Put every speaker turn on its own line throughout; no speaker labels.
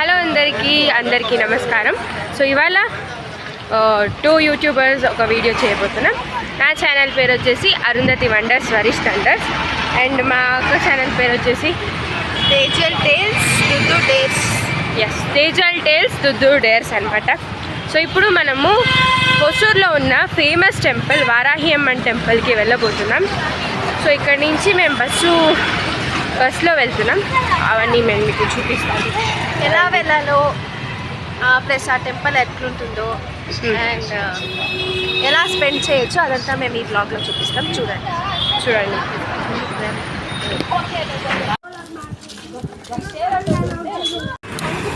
Hello అందరికీ నమస్కారం. So ఇవాళ 2 యూట్యూబర్స్ ఒక వీడియో చేయబోతున్నాం. నా ఛానల్ పేరు వచ్చేసి Arundhati wonders Varish Thunders and మా అక్క ఛానల్ పేరు వచ్చేసి
తేజల్ టేల్స్ దుద్దు డేర్స్.
తేజల్ టేల్స్ దుద్దు డేర్స్ అనమాట. సో ఇప్పుడు మనము హొసూర్లో ఉన్న ఫేమస్ టెంపుల్ వారాహి అమ్మన్ టెంపుల్కి వెళ్ళబోతున్నాం. సో ఇక్కడ నుంచి మేము బస్సులో వెళ్తున్నాం. అవన్నీ మేము మీకు చూపిస్తాను,
ఎలా వెళ్ళాలో ప్లస్ ఆ టెంపుల్ ఎట్లుంటుందో అండ్ ఎలా స్పెండ్ చేయొచ్చో అదంతా మేము ఈ బ్లాగ్లో చూపిస్తాం. చూడండి.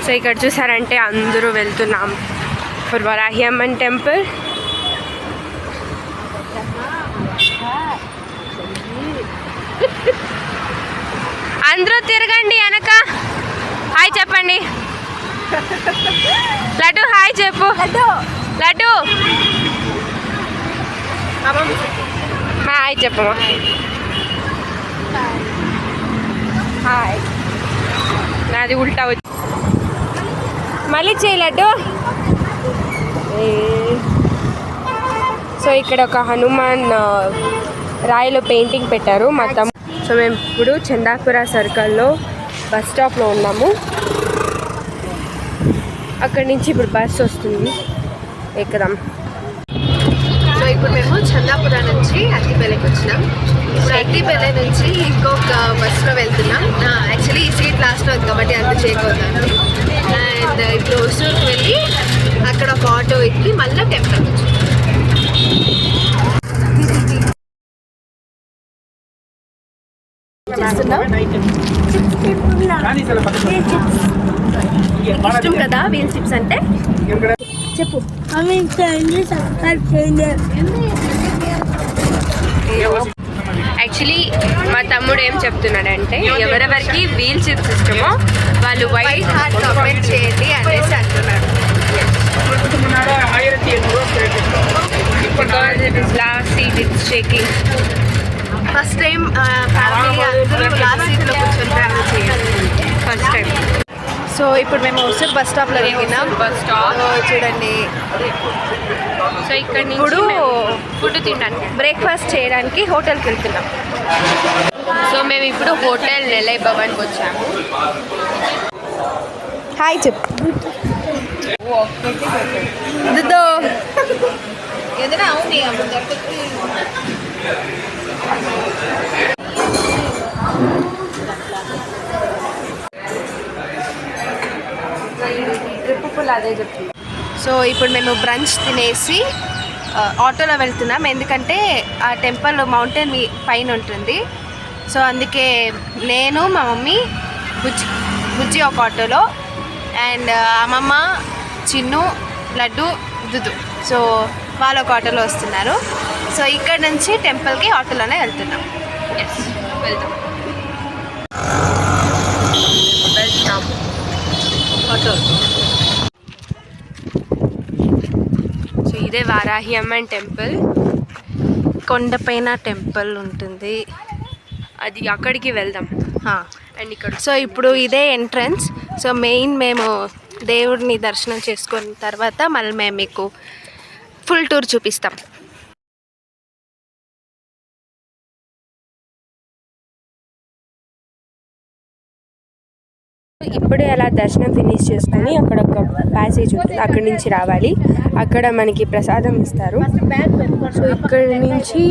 సో ఇక్కడ చూసారంటే అందరూ వెళ్తున్నాం ఫర్ వారాహి అమ్మన్ టెంపుల్. అందరూ తిరగండి వెనక. హాయ్ చెప్పండి. లడ్డు హాయ్ చెప్పు. లడ్డు హాయ్ చెప్పమ్మా. హాయ్. నాది ఉల్టా వచ్చి మళ్ళీ చేయి లడ్డు. సో ఇక్కడ ఒక హనుమాన్ రాయిలో పెయింటింగ్ పెట్టారు మొత్తం. సో మేము ఇప్పుడు చందాపుర సర్కిల్లో బస్ స్టాప్లో ఉన్నాము. అక్కడి నుంచి ఇప్పుడు బస్ వస్తుంది, ఎక్కుదాం.
సో ఇప్పుడు మేము చందాపుర నుంచి అత్తిపల్లికి వచ్చినాం. ఇప్పుడు అత్తిపల్లి నుంచి ఇంకొక బస్సులో వెళ్తున్నాం. యాక్చువల్లీ ఈ సీట్ లాస్ట్లో ఉంది కాబట్టి అంత చేయకూడదు. అండ్ ఇప్పుడు హొసూర్కి వెళ్ళి అక్కడ ఒక ఆటో ఎక్కి మళ్ళీ టెంపుల్ వచ్చి ఇష్టం కదా వీల్ చిప్స్ అంటే. చెప్పు.
యాక్చువల్లీ మా తమ్ముడు ఏం చెప్తున్నాడంటే ఎవరెవరికి వీల్ చిప్స్ ఇష్టమో వాళ్ళు వైట్
హార్ట్ కామెంట్ చేయండి అనేసి అంటున్నాడు.
Last seat it's shaking.
First time family అందరూ లాస్ట్ సీట్లో కూర్చొని ట్రావెల్ చేయాలి
ఫస్ట్ టైం.
సో ఇప్పుడు మేము హొసూర్ బస్ స్టాప్లో దిగినాం.
బస్ స్టాప్
చూడండి.
సో ఇక్కడ
ఇప్పుడు
ఫుడ్ తినడానికి
బ్రేక్ఫాస్ట్ చేయడానికి హోటల్కి వెళ్తున్నాం.
సో మేము ఇప్పుడు హోటల్ నెలై భవన్కి వచ్చాము.
హాయ్ చెప్పు. ఏదైనా అవును
అదే చెప్తుంది.
సో ఇప్పుడు మేము బ్రంచ్ తినేసి ఆటోలో వెళ్తున్నాం. ఎందుకంటే ఆ టెంపుల్ మౌంటైన్ పైన ఉంటుంది. సో అందుకే నేను మా మమ్మీ బుజ్జి ఒక ఆటోలో అండ్ అమ్మమ్మ చిన్ను లడ్డు దుద్దు సో వాళ్ళు ఒక ఆటోలో వస్తున్నారు. సో ఇక్కడ నుంచి టెంపుల్కి ఆటోలోనే వెళ్తున్నాం.
వెళ్తాం.
ఆటో.
సో ఇదే వారాహి అమ్మన్ టెంపుల్.
కొండపైన టెంపుల్ ఉంటుంది,
అది అక్కడికి వెళ్దాం. అండ్ ఇక్కడ
సో ఇప్పుడు ఇదే ఎంట్రన్స్. సో మెయిన్ మేము దేవుడిని దర్శనం చేసుకున్న తర్వాత మళ్ళీ మేము మీకు ఫుల్ టూర్ చూపిస్తాం.
ఇప్పుడే అలా దర్శనం ఫినిష్ చేసుకొని అక్కడ ఒక ప్యాసేజ్ ఉంటుంది, అక్కడి నుంచి రావాలి. అక్కడ మనకి ప్రసాదం ఇస్తారు. సో ఇక్కడి నుంచి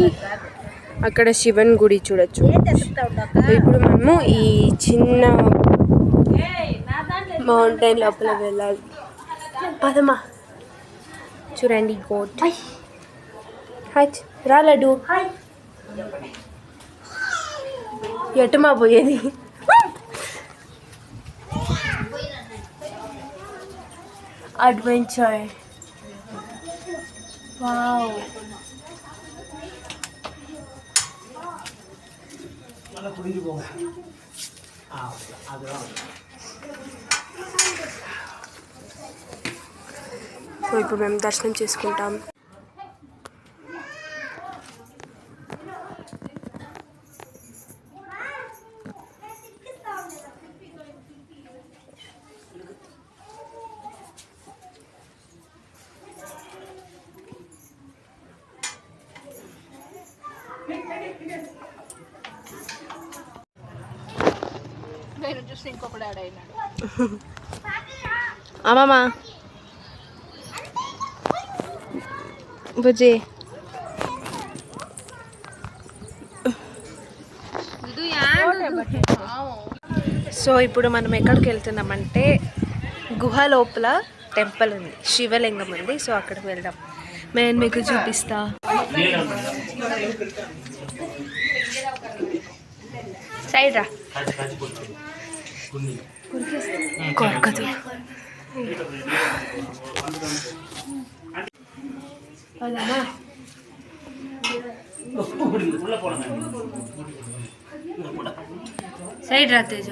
అక్కడ శివన్ గుడి చూడొచ్చు. ఇప్పుడు మనము ఈ చిన్న మౌంటైన్ లోపల వెళ్ళాలి. పదమా. చూడండి గోట్. హాయ్ రా లడ్డు. ఎటుమా పోయేది. అడ్వెంచర్. వావ్. సో ఇప్పుడు మేము దర్శనం చేసుకుంటాం.
ఇంకొకటి యాడ్ అయినాడు.
అమ్మమ్మ బుజ్జి సో ఇప్పుడు మనం ఎక్కడికి వెళ్తున్నామంటే గుహ లోపల టెంపుల్ ఉంది, శివలింగం ఉంది. సో అక్కడికి వెళ్దాం, నేను మీకు చూపిస్తా. సైడ్ రా కొరకదు. సైడ్ రా తేజ.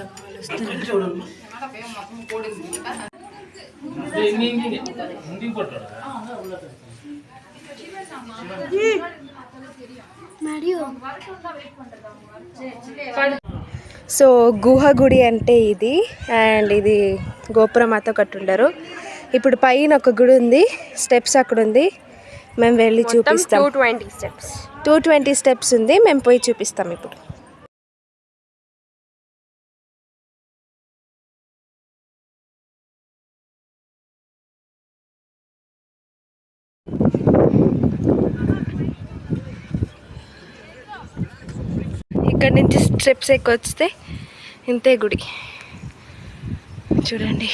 సో గుహ గుడి అంటే ఇది, అండ్ ఇది గోపురమాతో కట్టుండరు. ఇప్పుడు పైన ఒక గుడి ఉంది, స్టెప్స్ అక్కడ ఉంది, మేము వెళ్ళి చూపిస్తాం. 220 స్టెప్స్ ఉంది, మేము పోయి చూపిస్తాం ఇప్పుడు. ఇక్కడ నుంచి స్టెప్స్ ఎక్కువ వస్తే ఇంతే గుడి చూడండి.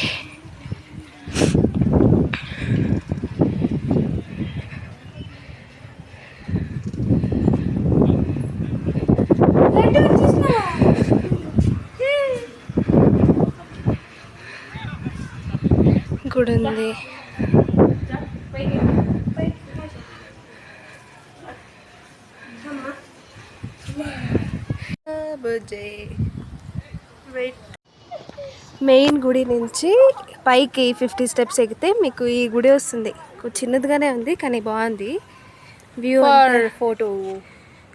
గుడి ఉంది. మెయిన్ గుడి నుంచి పైకి 50 స్టెప్స్ ఎక్కితే మీకు ఈ గుడి వస్తుంది. చిన్నదిగానే ఉంది కానీ బాగుంది.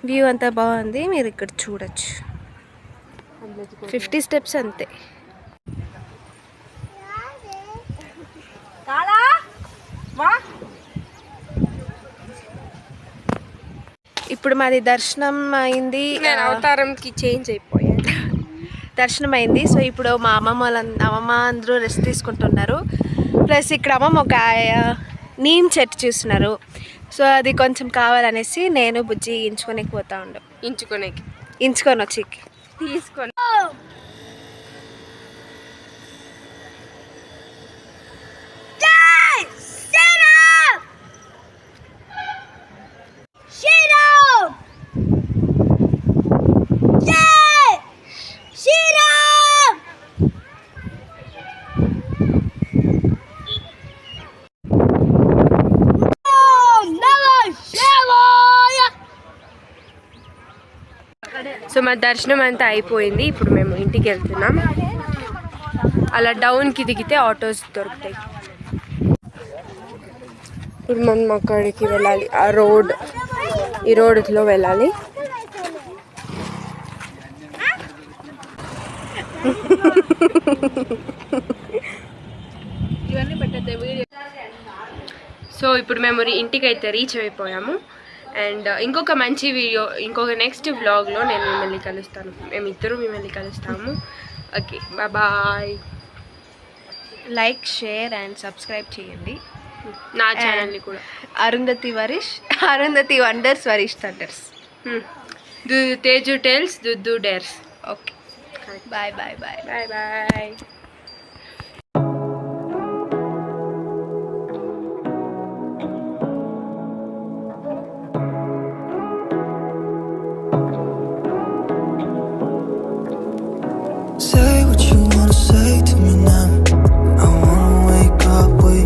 వ్యూ అంతా బాగుంది, మీరు ఇక్కడ చూడొచ్చు. 50 స్టెప్స్ అంతే. ఇప్పుడు మాది దర్శనం అయింది, అవతారంకి చేంజ్ అయిపోయాను. దర్శనం అయింది. సో ఇప్పుడు మా అమ్మమ్మ అందరూ రెస్ట్ తీసుకుంటున్నారు. ప్లస్ ఇక్కడ అమ్మమ్మ ఒక నీమ్ చెట్టు చూస్తున్నారు. సో అది కొంచెం కావాలనేసి నేను బుజ్జి ఇంచుకొని పోతా ఉండు. ఇంచుకొని వచ్చి తీసుకొని సో మా దర్శనం అంతా అయిపోయింది. ఇప్పుడు మేము ఇంటికి వెళ్తున్నాం. అలా డౌన్కి దిగితే ఆటోస్ దొరుకుతాయి. ఇప్పుడు మనం అక్కడికి వెళ్ళాలి, ఈ రోడ్లో వెళ్ళాలి. సో ఇప్పుడు మేము ఇంటికి అయితే రీచ్ అయిపోయాము. అండ్ ఇంకొక మంచి వీడియో, ఇంకొక నెక్స్ట్ వ్లాగ్లో నేను మిమ్మల్ని కలుస్తాను. మేమిద్దరూ మిమ్మల్ని కలుస్తాము. Okay, bye. Like, share and subscribe చేయండి నా ఛానల్ని కూడా. Arundhati wonders Varish thunders. Teju tales దుద్దు డేర్స్. Okay, bye.